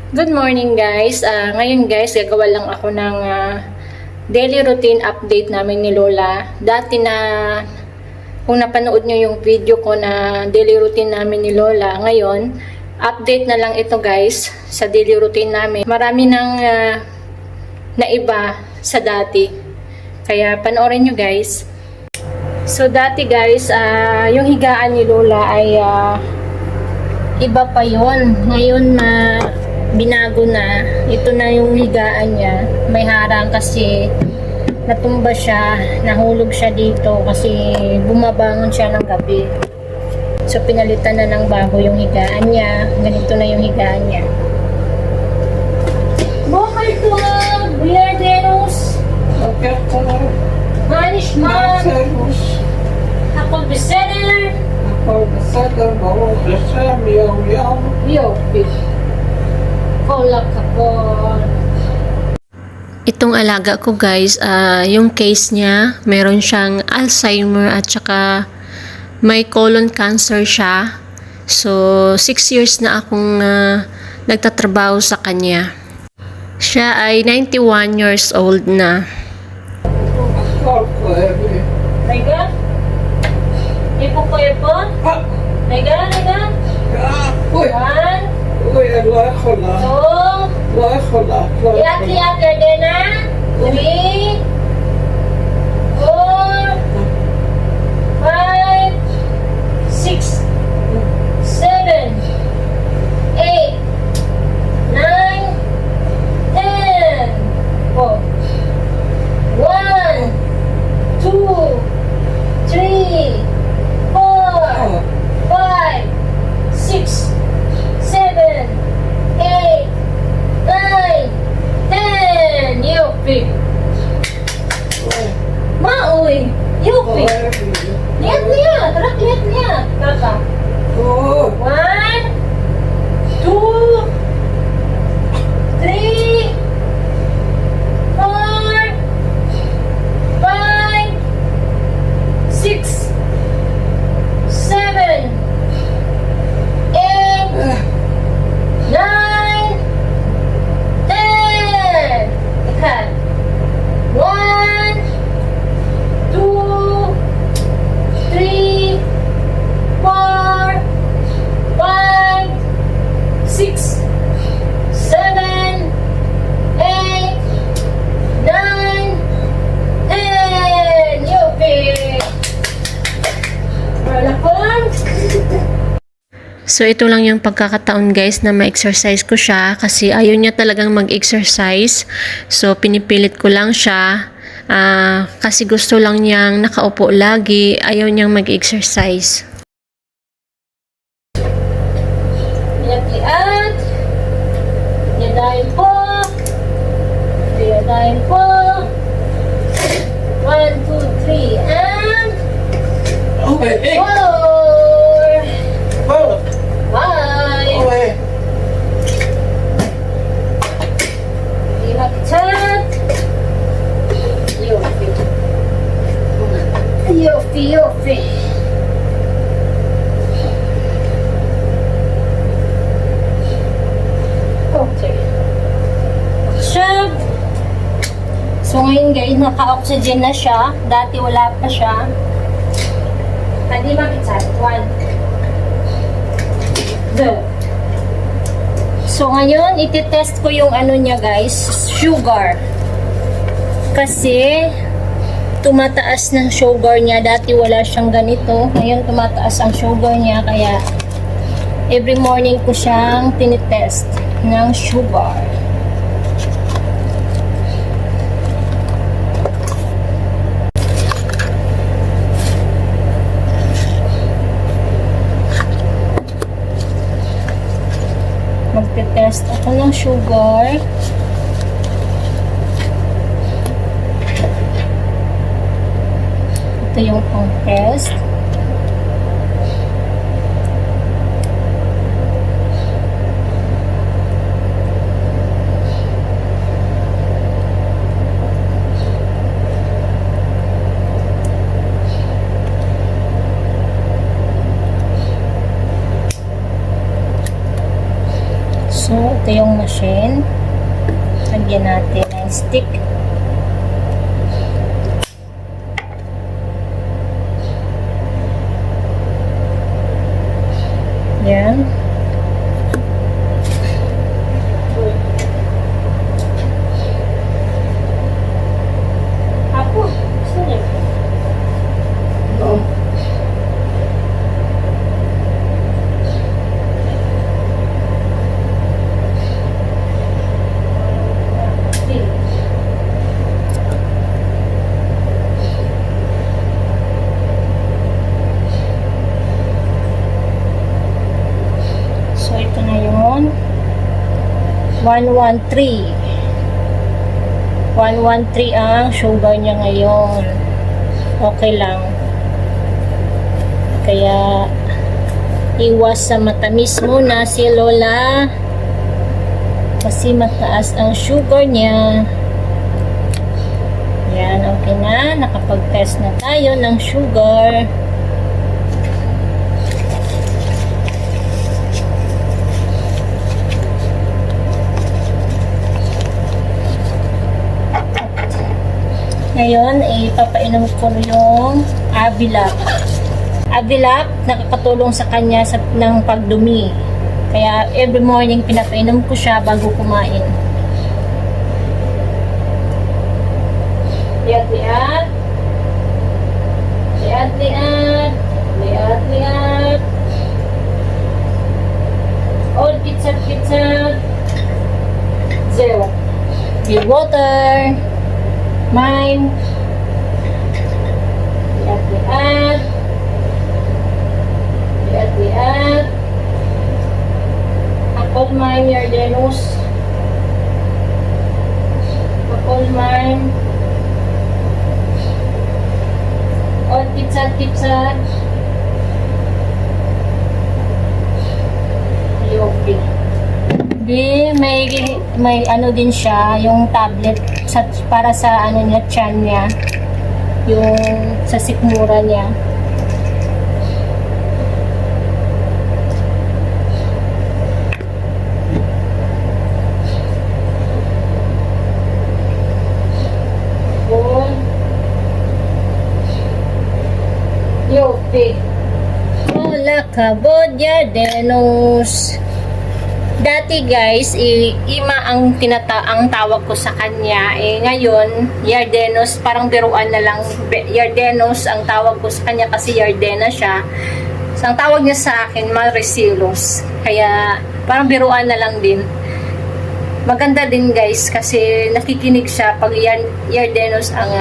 Good morning guys. Ngayon guys, gagawa lang ako ng daily routine update namin ni Lola. Dati na, kung napanood nyo yung video ko na daily routine namin ni Lola, ngayon, update na lang ito guys sa daily routine namin. Marami nang naiba sa dati. Kaya panoorin nyo guys. So dati guys, yung higaan ni Lola ay iba pa yon. Ngayon binago na. Ito na yung higaan niya. May harang kasi natumba siya, nahulog siya dito kasi bumabangon siya ng gabi. So pinalitan na ng bago yung higaan niya. Ganito na yung higaan niya. Bukal to, Bilarderos. Okay, Manishman. Ako besetter. Ako besetter, mo besetter, miyaw. Yo, Kolak ako. Itong alaga ko guys, yung case niya, meron siyang Alzheimer at saka may colon cancer siya. So, 6 years na akong nagtatrabaho sa kanya. Siya ay 91 years old na. Naiga? Ipo ko ipo? Naiga? One. Uy, לא יכולה. Two. לא יכולה. Lihat Yardena. 3. 4. 5. 6. 7. 8. 9. 10. 1. 2. 3. 4. 5. 6. 7, 8, 9, 10. Yupi. Mauy. Yupi. Lihat niya. Tara, lihat niya. Kakak. 1, 2, 3, 4, 5, 6, 7, 8, 9, 10. Ikan. 1, 2, 3, 4, 5, 6, 7, 8, 9, 10. Yupi! Wala po. So, ito lang yung pagkakataon guys na ma-exercise ko siya kasi ayaw niya talagang mag-exercise. So, pinipilit ko lang siya kasi gusto lang niyang nakaupo lagi. Ayaw niyang mag-exercise. Lihat-lihat. Yadain po. Yadain po. 1, 2, 3, and 4. 5. Lihat-lihat. Yupi. Yupi. Okay. Siya. So ngayon guys, naka-oxygen na siya. Dati wala pa siya. Hindi makita. 1. So ngayon, iti-test ko yung ano niya guys, sugar. Kasi tumataas ng sugar niya. Dati wala siyang ganito. Ngayon tumataas ang sugar niya. Kaya every morning ko siyang tinitest ng sugar. Magte-test ako ng sugar. Ito yung pang-test. So, ito yung yung machine. Lagyan natin ng stick. Yan. Ako, gusto niya. Oh. So, ito na yun. 113. 113 ang sugar niya ngayon. Okay lang. Kaya, iwas sa matamis muna si Lola. Kasi mataas ang sugar niya. Yan, okay na. Nakapag-test na tayo ng sugar. Ngayon, ipapainom ko yung Avilap. Avilap, nakakatulong sa kanya ng pagdumi. Kaya, every morning, pinapainom ko siya bago kumain. Liat-liat. Liat-liat. Liat-liat. All pizza-pizza. Zero. Give water. Mine. Liat-liat. Liat-liat. Akol mine, Yardenos. Akol mine. All pizza-pizza. Yopi. May ano din siya, yung tablet para sa ano niya, tiyan niya. Yung sa sikmura niya. Yopi. Hola kabod, Yardenos. Dati guys, Ima ang ang tawag ko sa kanya. Ngayon, Yardenos, parang biruan na lang. Yardenos ang tawag ko sa kanya kasi Yardena siya. So, ang tawag niya sa akin, Marisilos. Kaya, parang biruan na lang din. Maganda din guys kasi nakikinig siya pag Yardenos ang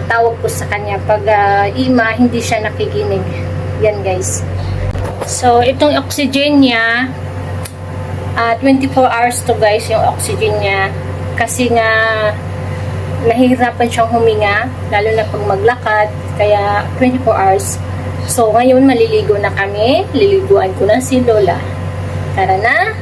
tawag ko sa kanya. Pag Ima, hindi siya nakikinig. Yan guys. So, itong oxygen niya, 24 hours to guys yung oxygen niya. Kasi nga, nahihirapan siyang huminga, lalo na pag maglakad. Kaya, 24 hours. So, ngayon maliligo na kami. Liliguan ko na si Lola. Tara na.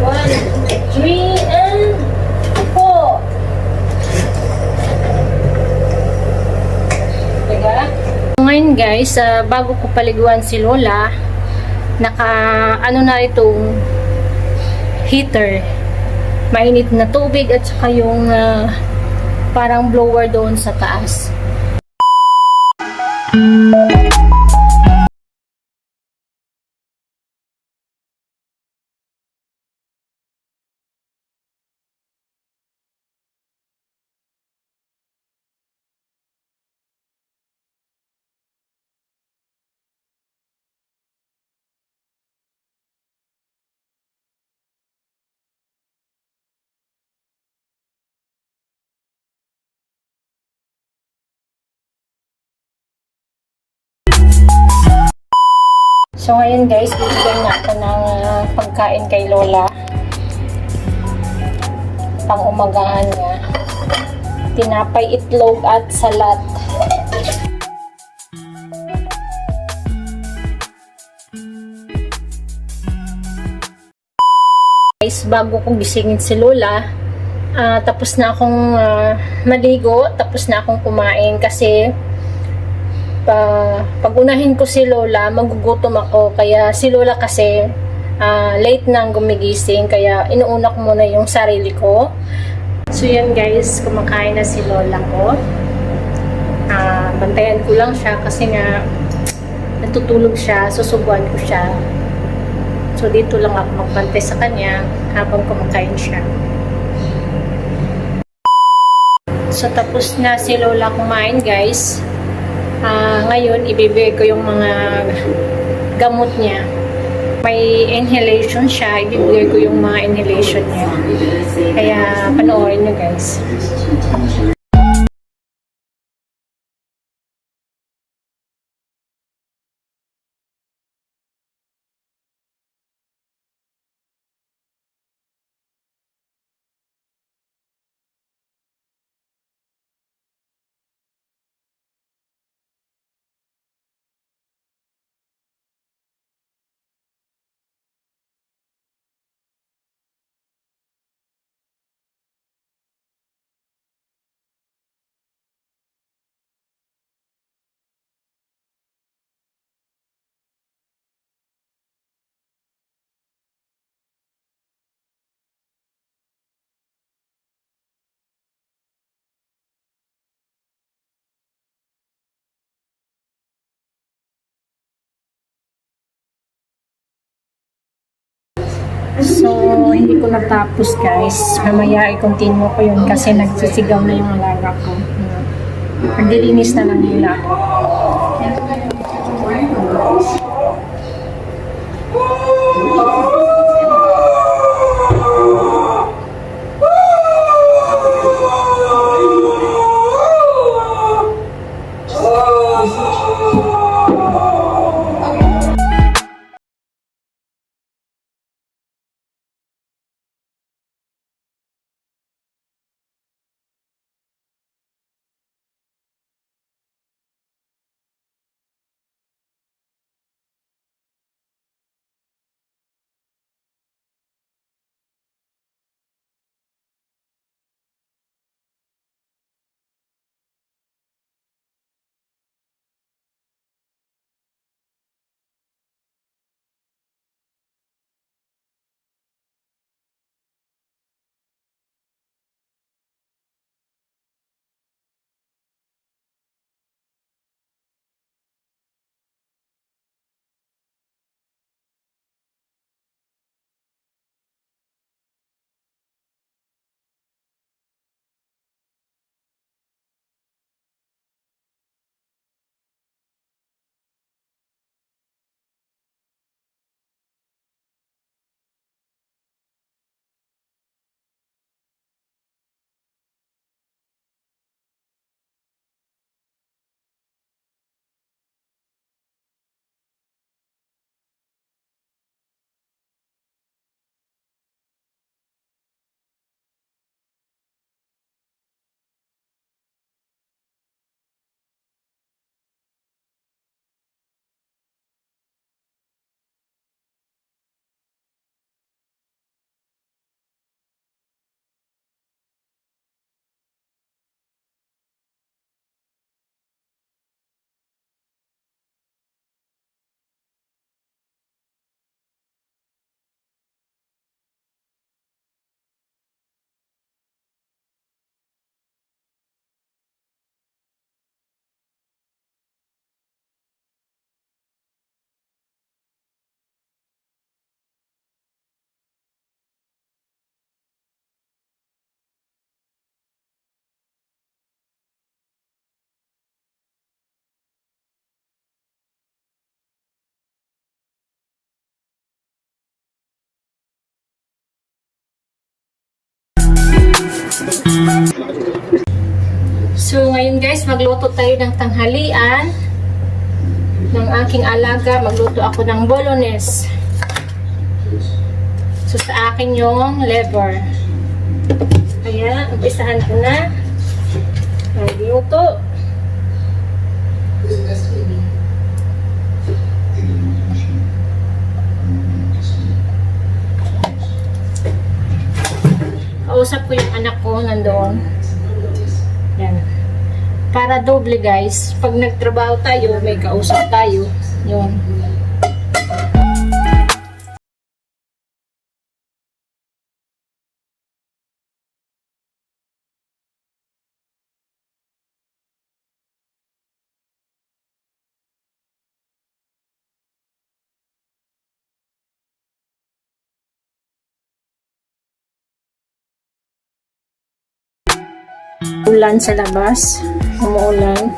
1, 3, and 4. Diba? Ngayon guys, bago ko paliguan si Lola, ano na itong heater. Mainit na tubig at saka yung parang blower doon sa taas. So ngayon guys, bibigyan na ako ng pagkain kay Lola. Pang umagahan niya. Tinapay, itlog at salat. Guys, bago ko gisingin si Lola, tapos na akong maligo, tapos na akong kumain kasi pag unahin ko si Lola, magugutom ako. Kaya si Lola kasi late nang gumigising, kaya inuuna ko muna yung sarili ko. So yan guys, kumakain na si lola ko. Bantayan ko lang siya kasi nga natutulog siya, susubuan ko siya. So dito lang ako magbantay sa kanya habang kumakain siya. So tapos na si lola kumain guys. Ngayon ibibigay ko yung mga gamot niya. May inhalation siya, ibibigay ko yung mga inhalation niya. Kaya panoorin nyo guys. So, hindi ko natapos guys. Mamaya i-continue ko yun kasi nagsisigaw na yung alaga ko. Naglilinis na lang muna ako. So ngayon guys, magluto tayo ng tanghalian ng aking alaga. Magluto ako ng bolognese. So sa akin yung liver. Kaya umpisahan ko na magluto. Kausap ko yung anak ko nandoon. Yan. Para doble guys. Pag nagtrabaho tayo, may kausap tayo. Yun. Ulan sa labas. Umuulan.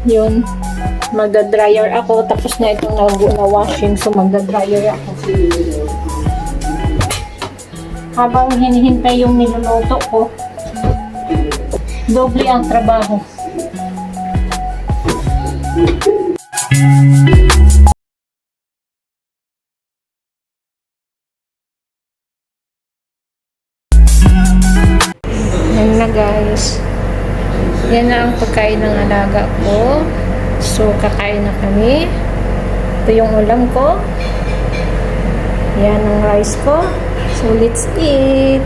Yun. Magda-dryer ako. Tapos na itong na-washing. So, magda-dryer ako. Habang hinihintay yung niluluto ko, doble ang trabaho. Yan na guys. Yan na ang pagkain ng alaga ko. So, kakain na kami. Ito yung ulam ko. Yan ang rice ko. So, let's eat.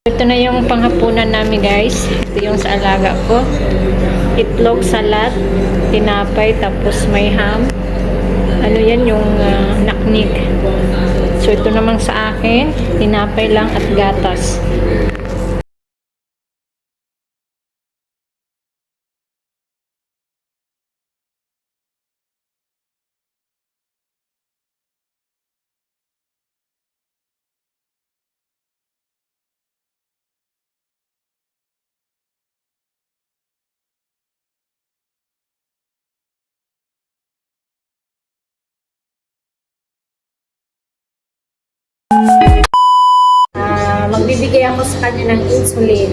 Ito na yung panghapunan namin guys. Ito yung sa alaga ko. Itlog, salad, tinapay, tapos may ham. Ano yan yung naknik. So ito naman sa akin, tinapay lang at gatas. Magbibigay ako sa kanya ng insulin.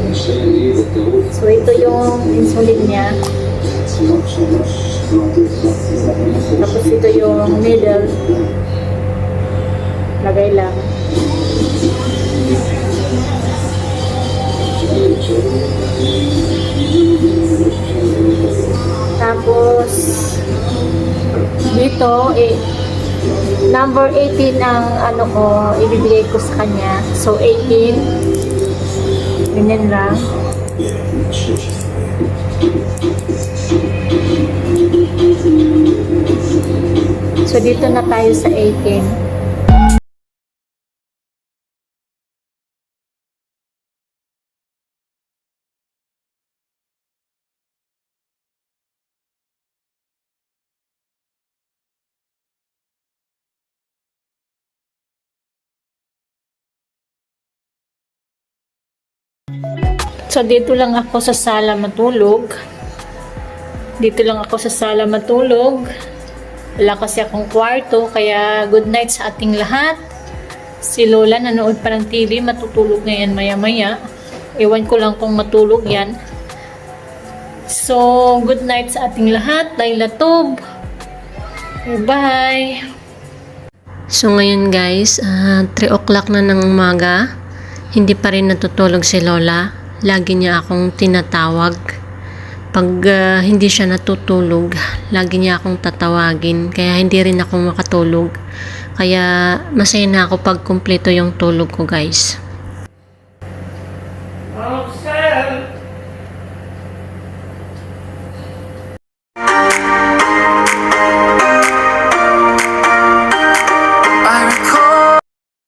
So, ito yung insulin niya. Tapos ito yung needle. Lagay lang. Tapos, dito, number 18 ang ano ko, ibibigay ko sa kanya. So, 18. Ganyan lang. So, dito na tayo sa 18. So, dito lang ako sa sala matulog. Dito lang ako sa sala matulog. Wala kasi akong kwarto, kaya good night sa ating lahat. Si Lola nanood pa ng TV, matutulog na yan maya-maya. Ewan ko lang kung matulog yan. So, good night sa ating lahat. Laila Tob. Bye! So ngayon guys, 3 o'clock na ng umaga. Hindi pa rin natutulog si Lola. Lagi niya akong tinatawag. Pag hindi siya natutulog, lagi niya akong tatawagin. Kaya hindi rin ako makatulog. Kaya masaya na ako pag kumpleto yung tulog ko guys.